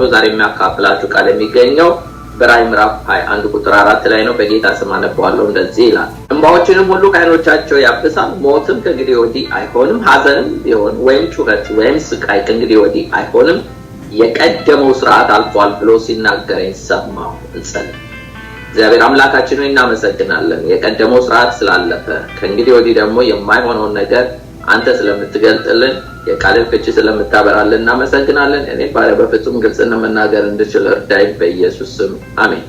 ዛሬ የሚያካፍላችሁ ቃል የሚገኘው በራዕይ ምዕራፍ 21 ቁጥር 4 ላይ ነው። በጌታ ስም አነባዋለሁ። እንደዚህ ይላል፣ እንባዎችንም ሁሉ ከዓይኖቻቸው ያብሳል፣ ሞትም ከእንግዲህ ወዲህ አይሆንም፣ ሐዘንም ቢሆን ወይም ጩኸት ወይም ስቃይ ከእንግዲህ ወዲህ አይሆንም፣ የቀደመው ሥርዓት አልፏል ብሎ ሲናገረኝ ሰማሁ። እንጸልይ። እግዚአብሔር አምላካችን ሆይ እናመሰግናለን፣ የቀደመው ሥርዓት ስላለፈ ከእንግዲህ ወዲህ ደግሞ የማይሆነውን ነገር አንተ ስለምትገልጥልን የቃልን ፍቺ ስለምታበራልን እናመሰግናለን። እኔ ባሪያ በፍጹም ግልጽና መናገር እንድችል እርዳኝ በኢየሱስ ስም አሜን።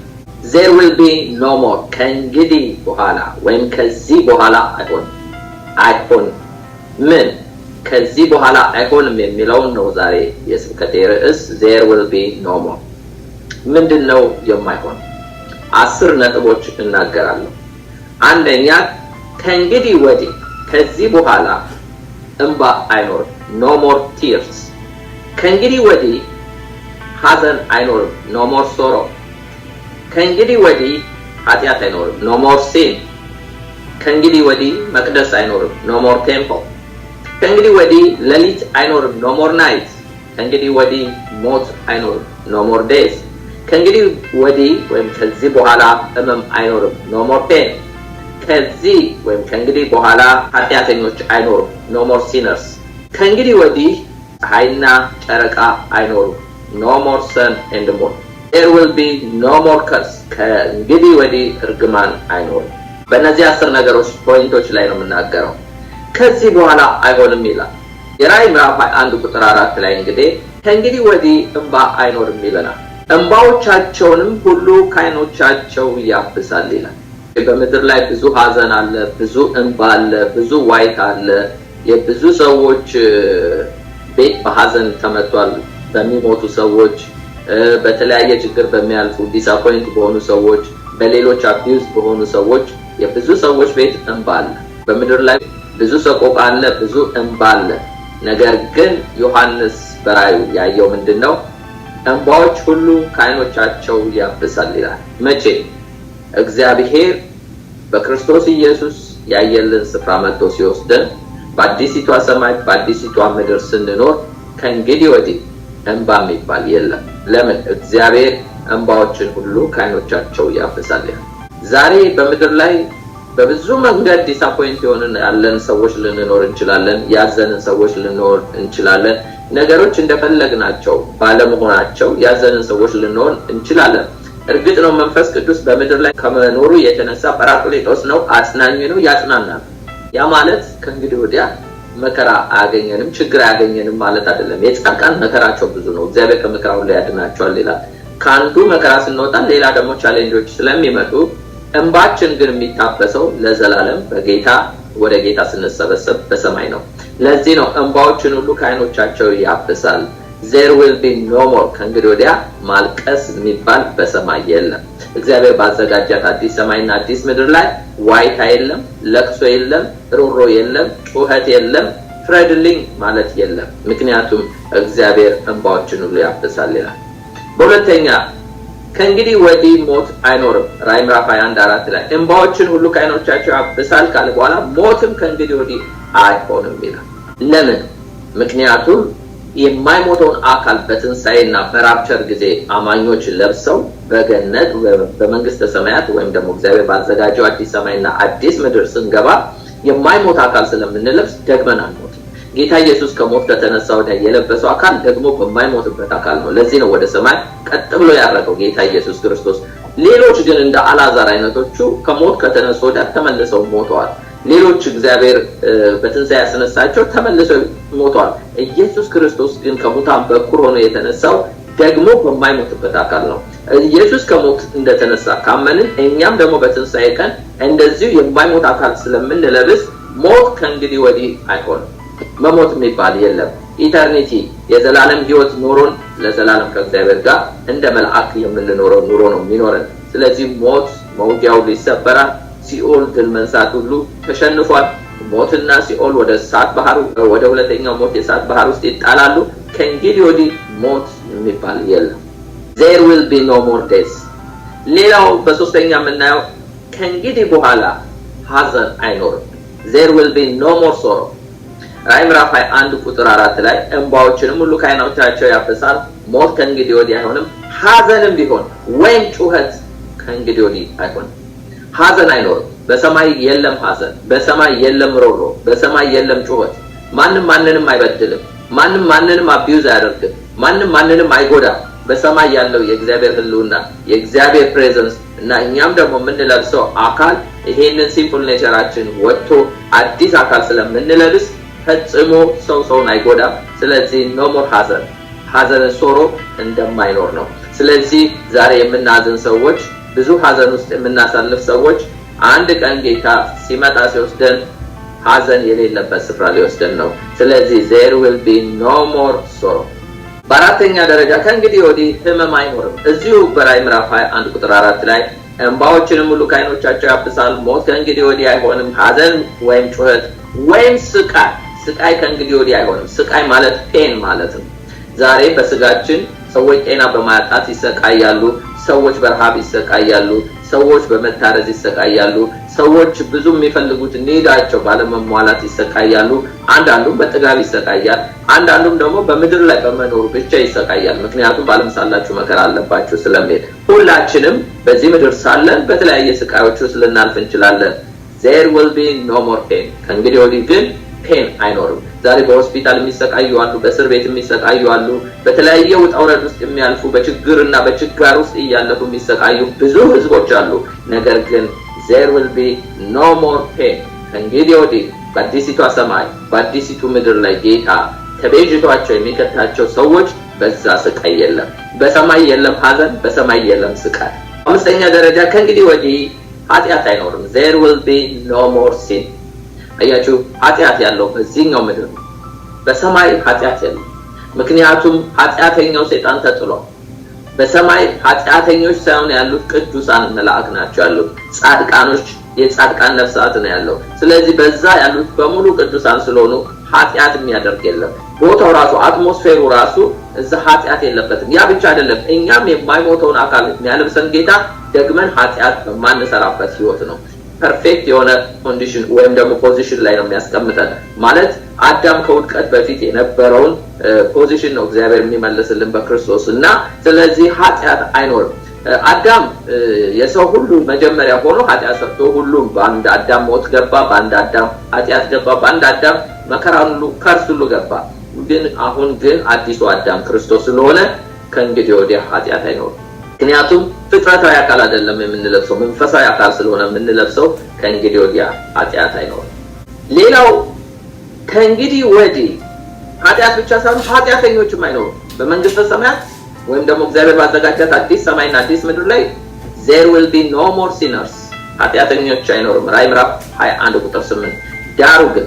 There will be no more ከእንግዲህ በኋላ ወይም ከዚህ በኋላ አይሆንም። ምን ከዚህ በኋላ አይሆንም የሚለውን ነው ዛሬ የስብከቴ ርዕስ። There will be no more ምንድነው የማይሆን? 10 ነጥቦች እናገራለሁ። አንደኛ፣ ከእንግዲህ ወዲህ ከዚህ በኋላ እንባ አይኖርም። No more tears ከእንግዲህ ወዲህ ሐዘን አይኖርም። No more sorrow ከእንግዲህ ወዲህ ኃጢአት አይኖርም። No more sin ከእንግዲህ ወዲህ መቅደስ አይኖርም። No more temple ከእንግዲህ ወዲህ ሌሊት አይኖርም። No more night ከእንግዲህ ወዲህ ሞት አይኖርም። No more days ከእንግዲህ ወዲህ ወይም ከዚህ በኋላ ሕመም አይኖርም። No more pain ከዚህ ወይም ከእንግዲህ በኋላ ኃጢአተኞች አይኖሩም። No more sinners ከእንግዲህ ወዲህ ፀሐይና ጨረቃ አይኖሩም። No more sun and moon There will be no more curse ከእንግዲህ ወዲህ እርግማን አይኖርም። በእነዚህ 10 ነገሮች ፖይንቶች ላይ ነው የምናገረው። ከዚህ በኋላ አይሆንም ይላል። የራዕይ ምዕራፍ 21 ቁጥር 4 ላይ እንግዲህ ከእንግዲህ ወዲህ እንባ አይኖርም ይለናል። እንባዎቻቸውንም ሁሉ ከዓይኖቻቸው ያብሳል ይላል። በምድር ላይ ብዙ ሐዘን አለ፣ ብዙ እንባ አለ፣ ብዙ ዋይታ አለ። የብዙ ሰዎች ቤት በሐዘን ተመቷል። በሚሞቱ ሰዎች፣ በተለያየ ችግር በሚያልፉ ዲስአፖይንት በሆኑ ሰዎች፣ በሌሎች አቢዩዝ በሆኑ ሰዎች የብዙ ሰዎች ቤት እንባ አለ። በምድር ላይ ብዙ ሰቆቃ አለ፣ ብዙ እንባ አለ። ነገር ግን ዮሐንስ በራእዩ ያየው ምንድነው? እንባዎች ሁሉ ከዓይኖቻቸው ያብሳል ይላል። መቼ? እግዚአብሔር በክርስቶስ ኢየሱስ ያየልን ስፍራ መጥቶ ሲወስደን በአዲሲቷ ሰማይ በአዲሲቷ ምድር ስንኖር ከእንግዲህ ወዲህ እንባ የሚባል የለም። ለምን? እግዚአብሔር እንባዎችን ሁሉ ከዓይኖቻቸው ያብሳል። ዛሬ በምድር ላይ በብዙ መንገድ ዲስአፖይንት ያለን ሰዎች ልንኖር እንችላለን። ያዘንን ሰዎች ልንኖር እንችላለን። ነገሮች እንደፈለግናቸው ባለመሆናቸው ያዘንን ሰዎች ልንኖር እንችላለን። እርግጥ ነው መንፈስ ቅዱስ በምድር ላይ ከመኖሩ የተነሳ ጰራቅሊጦስ ነው፣ አጽናኝ ነው፣ ያጽናናል። ያ ማለት ከእንግዲህ ወዲያ መከራ አያገኘንም፣ ችግር አያገኘንም ማለት አይደለም። የጻድቃን መከራቸው ብዙ ነው፣ እግዚአብሔር ከመከራው ላይ ያድናቸዋል ይላል። ከአንዱ መከራ ስንወጣ ሌላ ደግሞ ቻሌንጆች ስለሚመጡ እንባችን ግን የሚታበሰው ለዘላለም በጌታ ወደ ጌታ ስንሰበሰብ በሰማይ ነው። ለዚህ ነው እንባዎችን ሁሉ ከዓይኖቻቸው ያብሳል። There will be no more ከእንግዲህ ወዲያ ማልቀስ የሚባል በሰማይ የለም። እግዚአብሔር ባዘጋጃት አዲስ ሰማይና አዲስ ምድር ላይ ዋይታ የለም፣ ለቅሶ የለም፣ ሮሮ የለም፣ ጩኸት የለም፣ ፍረድልኝ ማለት የለም። ምክንያቱም እግዚአብሔር እንባዎችን ሁሉ ያብሳል ይላል። በሁለተኛ፣ ከእንግዲህ ወዲህ ሞት አይኖርም። ራዕይ ምዕራፍ 21:4 ላይ እንባዎችን ሁሉ ከዓይኖቻቸው ያብሳል ካለ በኋላ ሞትም ከእንግዲህ ወዲህ አይሆንም ይላል። ለምን? ምክንያቱም የማይሞተውን አካል በትንሳኤና በራፕቸር ጊዜ አማኞች ለብሰው በገነት በመንግስተ ሰማያት ወይም ደግሞ እግዚአብሔር ባዘጋጀው አዲስ ሰማይና አዲስ ምድር ስንገባ የማይሞት አካል ስለምንለብስ ደግመን አንሞትም። ጌታ ኢየሱስ ከሞት ከተነሳ ወዲያ የለበሰው አካል ደግሞ በማይሞትበት አካል ነው። ለዚህ ነው ወደ ሰማይ ቀጥ ብሎ ያረገው ጌታ ኢየሱስ ክርስቶስ። ሌሎች ግን እንደ አልዓዛር አይነቶቹ ከሞት ከተነሱ ወዲያ ተመልሰው ሞተዋል። ሌሎች እግዚአብሔር በትንሣኤ ያስነሳቸው ተመልሰው ሞተዋል። ኢየሱስ ክርስቶስ ግን ከሙታን በኩር ሆኖ የተነሳው ደግሞ በማይሞትበት አካል ነው። ኢየሱስ ከሞት እንደተነሳ ካመንን እኛም ደግሞ በትንሣኤ ቀን እንደዚሁ የማይሞት አካል ስለምንለብስ ሞት ከእንግዲህ ወዲህ አይሆንም። መሞት የሚባል የለም። ኢተርኒቲ የዘላለም ሕይወት ኖሮን ለዘላለም ከእግዚአብሔር ጋር እንደ መልአክ የምንኖረው ኑሮ ነው የሚኖረን። ስለዚህ ሞት መውጊያው ይሰበራል። ሲኦል ድል መንሳት ሁሉ ተሸንፏል። ሞትና ሲኦል ወደ እሳት ባህር ወደ ሁለተኛው ሞት የእሳት ባህር ውስጥ ይጣላሉ። ከእንግዲህ ወዲህ ሞት የሚባል የለም። There will be no more death ሌላው በሶስተኛ የምናየው ከእንግዲህ በኋላ ሐዘን አይኖርም። There will be no more sorrow ራዕይ ምዕራፍ 21 ቁጥር 4 ላይ እንባዎችንም ሁሉ ከዓይኖቻቸው ያብሳል፣ ሞት ከእንግዲህ ወዲህ አይሆንም ሐዘንም ቢሆን ወይም ጩኸት ከእንግዲህ ወዲህ አይሆንም ሐዘን አይኖርም በሰማይ የለም ሐዘን በሰማይ የለም ሮሮ በሰማይ የለም ጩኸት ማንንም ማንንም አይበድልም ማንንም ማንንም አቢዩዝ አያደርግም ማንንም ማንንም አይጎዳም በሰማይ ያለው የእግዚአብሔር ህልውና የእግዚአብሔር ፕሬዘንስ እና እኛም ደግሞ የምንለብሰው አካል ይሄንን ሲምፕል ኔቸራችን ወጥቶ አዲስ አካል ስለምንለብስ ፈጽሞ ሰውን አይጎዳም ስለዚህ ኖ ሞር ሐዘን ሶሮ እንደማይኖር ነው ስለዚህ ዛሬ የምናዝን ሰዎች ብዙ ሐዘን ውስጥ የምናሳልፍ ሰዎች አንድ ቀን ጌታ ሲመጣ ሲወስደን ሐዘን የሌለበት ስፍራ ሊወስደን ነው ስለዚህ there will be no more sorrow በአራተኛ ደረጃ ከእንግዲህ ወዲህ ህመም አይኖርም እዚሁ በራዕይ ምዕራፍ 21 ቁጥር 4 ላይ እንባዎችንም ሁሉ ከዓይኖቻቸው ያብሳል ሞት ከእንግዲህ ወዲህ አይሆንም ሐዘን ወይም ጩኸት ወይም ስቃይ ከእንግዲህ ወዲህ አይሆንም ስቃይ ማለት ፔን ማለት ነው ዛሬ በስጋችን ሰዎች ጤና በማጣት ይሰቃያሉ ሰዎች በረሃብ ይሰቃያሉ ሰዎች በመታረዝ ይሰቃያሉ ሰዎች ብዙ የሚፈልጉት ኒዳቸው ባለመሟላት ይሰቃያሉ አንዳንዱም በጥጋብ ይሰቃያል አንዳንዱም ደግሞ በምድር ላይ በመኖር ብቻ ይሰቃያል ምክንያቱም ባለምሳላችሁ መከራ አለባችሁ ስለሚል ሁላችንም በዚህ ምድር ሳለን በተለያየ ስቃዮች ውስጥ ልናልፍ እንችላለን there will be no more pain ከእንግዲህ ወዲህ ግን ፔን አይኖርም ዛሬ በሆስፒታል የሚሰቃዩ አሉ በእስር ቤት የሚሰቃዩ አሉ በተለያየ ውጣ ውረድ ውስጥ የሚያልፉ በችግርና በችጋር ውስጥ እያለፉ የሚሰቃዩ ብዙ ህዝቦች አሉ ነገር ግን there will be no more pain ከእንግዲህ ወዲህ በአዲሲቷ ሰማይ በአዲሲቱ ምድር ላይ ጌታ ተቤዥቷቸው የሚከታቸው ሰዎች በዛ ስቃይ የለም በሰማይ የለም ሐዘን በሰማይ የለም ስቃይ አምስተኛ ደረጃ ከእንግዲህ ወዲህ ኃጢአት አይኖርም there will be no more sin አያችሁ ኃጢአት ያለው በዚህኛው ምድር በሰማይ ኃጢአት የለም ምክንያቱም ኃጢአተኛው ሰይጣን ተጥሏል በሰማይ ኃጢአተኞች ሳይሆን ያሉት ቅዱሳን መላእክት ናቸው ያሉት ጻድቃኖች የጻድቃን ነፍሳት ነው ያለው ስለዚህ በዛ ያሉት በሙሉ ቅዱሳን ስለሆኑ ኃጢአት የሚያደርግ የለም ቦታው ራሱ አትሞስፌሩ ራሱ እዛ ኃጢአት የለበትም ያ ብቻ አይደለም እኛም የማይሞተውን አካል የሚያለብሰን ጌታ ደግመን ኃጢአት በማንሰራበት ህይወት ነው ፐርፌክት የሆነ ኮንዲሽን ወይም ደግሞ ፖዚሽን ላይ ነው የሚያስቀምጠን ማለት አዳም ከውድቀት በፊት የነበረውን ፖዚሽን ነው እግዚአብሔር የሚመልስልን በክርስቶስ እና ስለዚህ ኃጢአት አይኖርም አዳም የሰው ሁሉ መጀመሪያ ሆኖ ኃጢአት ሰርቶ ሁሉም በአንድ አዳም ሞት ገባ በአንድ አዳም ኃጢአት ገባ በአንድ አዳም መከራ ሁሉ ከርስ ሁሉ ገባ ግን አሁን ግን አዲሱ አዳም ክርስቶስ ስለሆነ ከእንግዲህ ወዲህ ኃጢአት አይኖርም ምክንያቱም ፍጥረታዊ አካል አይደለም የምንለብሰው መንፈሳዊ አካል ስለሆነ የምንለብሰው ከእንግዲህ ወዲህ ኃጢአት አይኖርም ሌላው ከእንግዲህ ወዲህ ኃጢአት ብቻ ሳይሆን ኃጢአተኞችም አይኖሩም በመንግስተ ሰማያት ወይም ደግሞ እግዚአብሔር ባዘጋጃት አዲስ ሰማይና አዲስ ምድር ላይ there will be no more sinners ኃጢአተኞች አይኖሩም ራዕይ ምዕራፍ 21 ቁጥር 8 ዳሩ ግን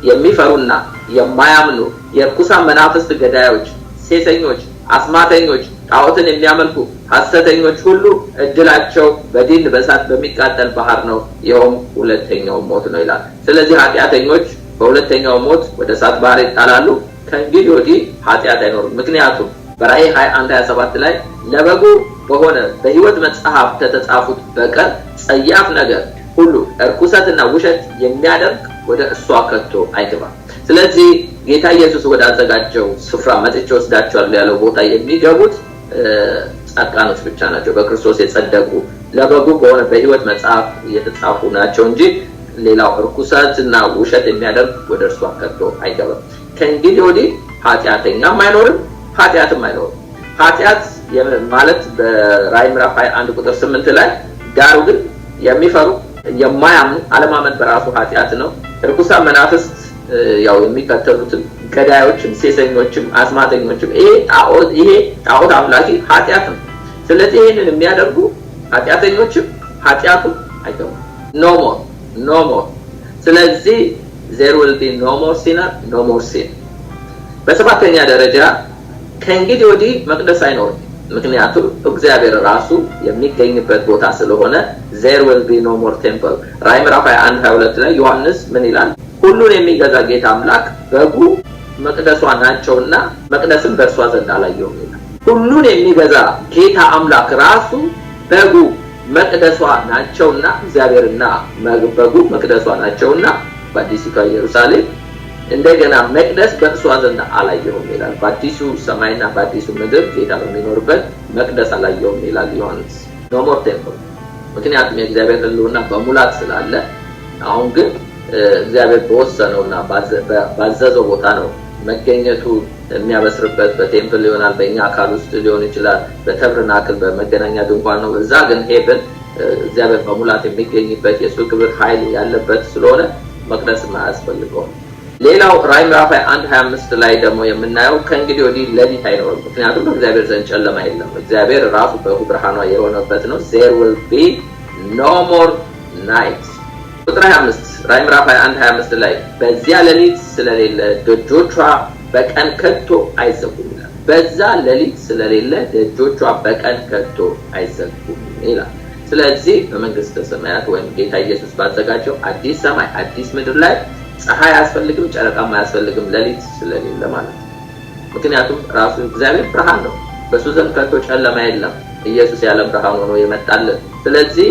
የሚፈሩና የማያምኑ የርኩሳን መናፍስት ገዳዮች ሴሰኞች አስማተኞች ጣዖትን የሚያመልኩ ሐሰተኞች ሁሉ እድላቸው በዲን በእሳት በሚቃጠል ባህር ነው ይኸውም ሁለተኛው ሞት ነው ይላል ስለዚህ ኃጢአተኞች በሁለተኛው ሞት ወደ እሳት ባህር ይጣላሉ ከእንግዲህ ወዲህ ኃጢአት አይኖርም ምክንያቱም በራዕይ 21:27 ላይ ለበጉ በሆነ በሕይወት መጽሐፍ ከተጻፉት በቀር ጸያፍ ነገር ሁሉ እርኩሰትና ውሸት የሚያደርግ ወደ እሷ ከቶ አይገባም ስለዚህ ጌታ ኢየሱስ ወደ አዘጋጀው ስፍራ መጥቼ ወስዳቸዋለሁ ያለው ቦታ የሚገቡት ጻድቃኖች ብቻ ናቸው በክርስቶስ የጸደቁ ለበጉ በሆነ በሕይወት መጽሐፍ የተጻፉ ናቸው እንጂ ሌላው እርኩሰትና ውሸት የሚያደርግ ወደ እርሷ ከቶ አይገባም ከእንግዲህ ወዲህ ኃጢአተኛም አይኖርም ኃጢአትም አይኖርም ኃጢአት ማለት በራዕይ ምዕራፍ 21 ቁጥር 8 ላይ ዳሩ ግን የሚፈሩ የማያምኑ አለማመን በራሱ ኃጢአት ነው እርኩሳን መናፍስት ያው የሚከተሉት ገዳዮችም ሴሰኞችም አስማተኞችም ይሄ ጣዖት አምላኪ ኃጢአት ነው ስለዚህ ይሄንን የሚያደርጉ ኃጢአተኞችም ኃጢአቱም አይገቡም no more ስለዚህ there will be no more sinner no more sin በሰባተኛ ደረጃ ከእንግዲህ ወዲህ መቅደስ አይኖርም ምክንያቱም እግዚአብሔር ራሱ የሚገኝበት ቦታ ስለሆነ there will be no more temple ራዕይ ምዕራፍ 21:22 ላይ ዮሐንስ ምን ይላል ሁሉን የሚገዛ ጌታ አምላክ በጉ መቅደሷ ናቸውና መቅደስም በእርሷ ዘንድ አላየውም ይላል ሁሉን የሚገዛ ጌታ አምላክ ራሱ በጉ መቅደሷ ናቸውና እግዚአብሔርና በጉ መቅደሷ ናቸውና በአዲሲቷ ኢየሩሳሌም እንደገና መቅደስ በእርሷ ዘንድ አላየሁም ይላል። በአዲሱ ሰማይና በአዲሱ ምድር ጌታ በሚኖርበት መቅደስ አላየሁም ይላል ዮሐንስ። ኖ ሞር ቴምፕል። ምክንያቱም የእግዚአብሔር ሕልውና በሙላት ስላለ አሁን ግን እግዚአብሔር በወሰነውና ባዘዘው ቦታ ነው መገኘቱ የሚያበስርበት። በቴምፕል ይሆናል፣ በእኛ አካል ውስጥ ሊሆን ይችላል፣ በተብርናክል በመገናኛ ድንኳን ነው። እዛ ግን ሄቨን እግዚአብሔር በሙላት የሚገኝበት የሱ ክብር ኃይል ያለበት ስለሆነ መቅደስ ማያስፈልገው። ሌላው ራዕይ ምዕራፍ 1:25 ላይ ደግሞ የምናየው ከእንግዲህ ወዲህ ሌሊት አይኖርም፣ ምክንያቱም በእግዚአብሔር ዘንድ ጨለማ የለም። እግዚአብሔር ራሱ በብርሃኗ የሆነበት ነው። there will be no more night። ቁጥር 25 ራዕይ ምዕራፍ 1:25 ላይ በዚያ ሌሊት ስለሌለ ደጆቿ በቀን ከቶ አይዘጉም ይላል። በዛ ሌሊት ስለሌለ ደጆቿ በቀን ከቶ አይዘጉም ይላል። ስለዚህ በመንግስተ ሰማያት ወይም ጌታ ኢየሱስ ባዘጋጀው አዲስ ሰማይ አዲስ ምድር ላይ ፀሐይ አያስፈልግም፣ ጨረቃም አያስፈልግም፣ ሌሊት ስለሌለ ማለት ነው። ምክንያቱም ራሱ እግዚአብሔር ብርሃን ነው፣ በሱ ዘንድ ከቶ ጨለማ የለም። ኢየሱስ ያለም ብርሃን ሆኖ የመጣልን። ስለዚህ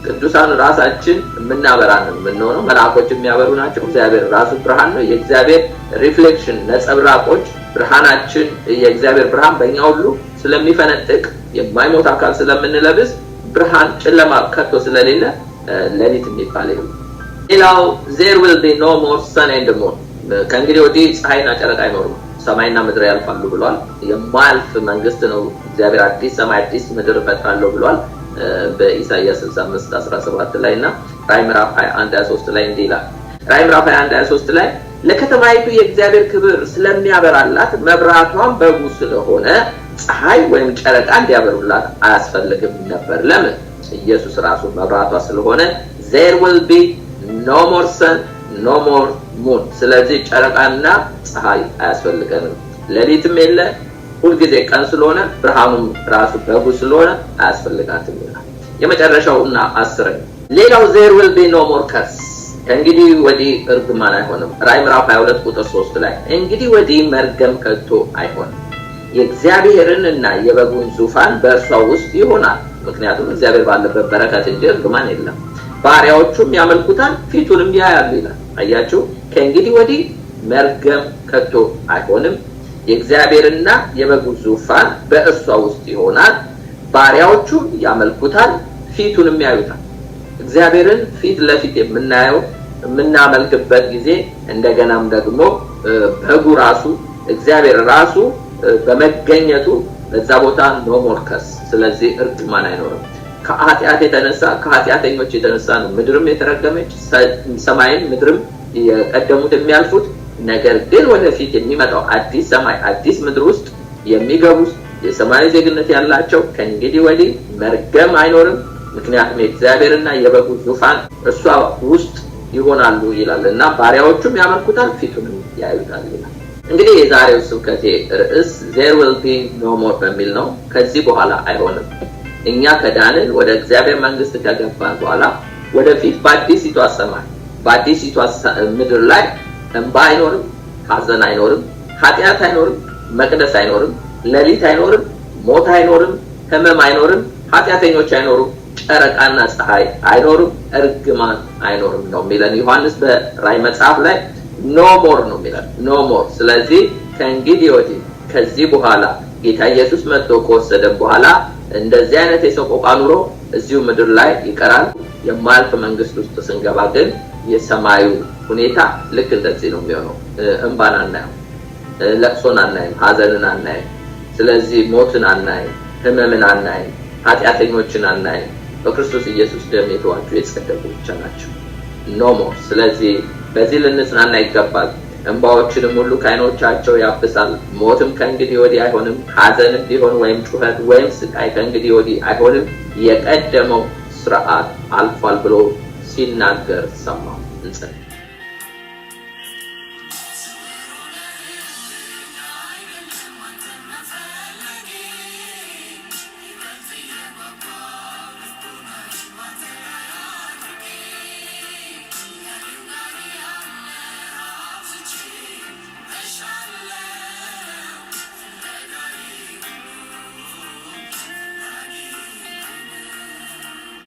ቅዱሳን ራሳችን የምናበራንን የምንሆነው፣ መልአኮች የሚያበሩ ናቸው። እግዚአብሔር ራሱ ብርሃን ነው። የእግዚአብሔር ሪፍሌክሽን ነጸብራቆች ብርሃናችን፣ የእግዚአብሔር ብርሃን በእኛ ሁሉ ስለሚፈነጥቅ የማይሞት አካል ስለምንለብስ ብርሃን ጨለማ ከቶ ስለሌለ ሌሊት የሚባል የለም። ሌላው there will be no more sun and moon። ከእንግዲህ ወዲህ ፀሐይና ጨረቃ አይኖርም፣ ሰማይና ምድር ያልፋሉ ብሏል። የማያልፍ መንግስት ነው እግዚአብሔር። አዲስ ሰማይ አዲስ ምድር እፈጥራለሁ ብሏል በኢሳይያስ 65:17 ላይ እና ራዕይ ምዕራፍ 21:23 ላይ እንዲህ ይላል። ራዕይ ምዕራፍ 21:23 ላይ ለከተማይቱ የእግዚአብሔር ክብር ስለሚያበራላት መብራቷን በጉ ስለሆነ ፀሐይ ወይም ጨረቃ እንዲያበሩላት አያስፈልግም ነበር። ለምን? ኢየሱስ ራሱ መብራቷ ስለሆነ there will be no more sun no more moon። ስለዚህ ጨረቃና ፀሐይ አያስፈልገንም። ሌሊትም የለ፣ ሁልጊዜ ቀን ስለሆነ ብርሃኑም ራሱ በጉ ስለሆነ አያስፈልጋትም ይላል። የመጨረሻውና 10 ሌላው there will be no more curse። ከእንግዲህ ወዲህ እርግማን አይሆንም። ራዕይ ምዕራፍ 22 ቁጥር 3 ላይ እንግዲህ ወዲህ መርገም ከቶ አይሆንም፣ የእግዚአብሔርንና የበጉን ዙፋን በእርሷ ውስጥ ይሆናል። ምክንያቱም እግዚአብሔር ባለበት በረከት እንጂ እርግማን የለም። ባሪያዎቹም ያመልኩታል፣ ፊቱንም ያያሉ ይላል። አያችሁ፣ ከእንግዲህ ወዲህ መርገም ከቶ አይሆንም፣ የእግዚአብሔርና የበጉ ዙፋን በእርሷ ውስጥ ይሆናል፣ ባሪያዎቹም ያመልኩታል፣ ፊቱንም ያዩታል። እግዚአብሔርን ፊት ለፊት የምናመልክበት ጊዜ እንደገናም ደግሞ በጉ ራሱ እግዚአብሔር ራሱ በመገኘቱ በዛ ቦታ ኖ ሞር ከርስ። ስለዚህ እርግማን አይኖርም። ከኃጢአት የተነሳ ከኃጢአተኞች የተነሳ ነው ምድርም የተረገመች፣ ሰማይም ምድርም የቀደሙት የሚያልፉት። ነገር ግን ወደፊት የሚመጣው አዲስ ሰማይ አዲስ ምድር ውስጥ የሚገቡት የሰማይ ዜግነት ያላቸው ከእንግዲህ ወዲህ መርገም አይኖርም፣ ምክንያቱም የእግዚአብሔርና የበጉ ዙፋን እሷ ውስጥ ይሆናሉ ይላል እና ባሪያዎቹም ያመልኩታል፣ ፊቱንም ያዩታል ይላል። እንግዲህ የዛሬው ስብከቴ ርዕስ there will be no more በሚል ነው። ከዚህ በኋላ አይሆንም። እኛ ከዳንን ወደ እግዚአብሔር መንግስት ከገባን በኋላ ወደፊት በአዲሲቷ ሰማይ በአዲሲቷ ምድር ላይ እንባ አይኖርም፣ ሐዘን አይኖርም፣ ኃጢአት አይኖርም፣ መቅደስ አይኖርም፣ ሌሊት አይኖርም፣ ሞት አይኖርም፣ ህመም አይኖርም፣ ኃጢአተኞች አይኖሩም፣ ጨረቃና ፀሐይ አይኖርም፣ እርግማን አይኖርም ነው የሚለን ዮሐንስ በራዕይ መጽሐፍ ላይ ኖ ሞር ነው የሚለን ኖ ሞር። ስለዚህ ከእንግዲህ ወዲህ ከዚህ በኋላ ጌታ ኢየሱስ መጥቶ ከወሰደን በኋላ እንደዚህ አይነት የሰቆቃ ኑሮ እዚሁ ምድር ላይ ይቀራል። የማያልፍ መንግስት ውስጥ ስንገባ ግን የሰማዩ ሁኔታ ልክ እንደዚህ ነው የሚሆነው። እንባን አናይም፣ ለቅሶን አናይም፣ ሐዘንን አናይም። ስለዚህ ሞትን አናይም፣ ህመምን አናይም፣ ኃጢአተኞችን አናይም። በክርስቶስ ኢየሱስ ደም የተዋጁ የጸደቁ ብቻ ናቸው። ኖ ሞር። ስለዚህ በዚህ ልንጽናና ይገባል። እንባዎችንም ሁሉ ከዓይኖቻቸው ያብሳል። ሞትም ከእንግዲህ ወዲህ አይሆንም፣ ሐዘንም ቢሆን ወይም ጩኸት ወይም ስቃይ ከእንግዲህ ወዲህ አይሆንም፣ የቀደመው ስርዓት አልፏል ብሎ ሲናገር ሰማሁ። እንጸልይ።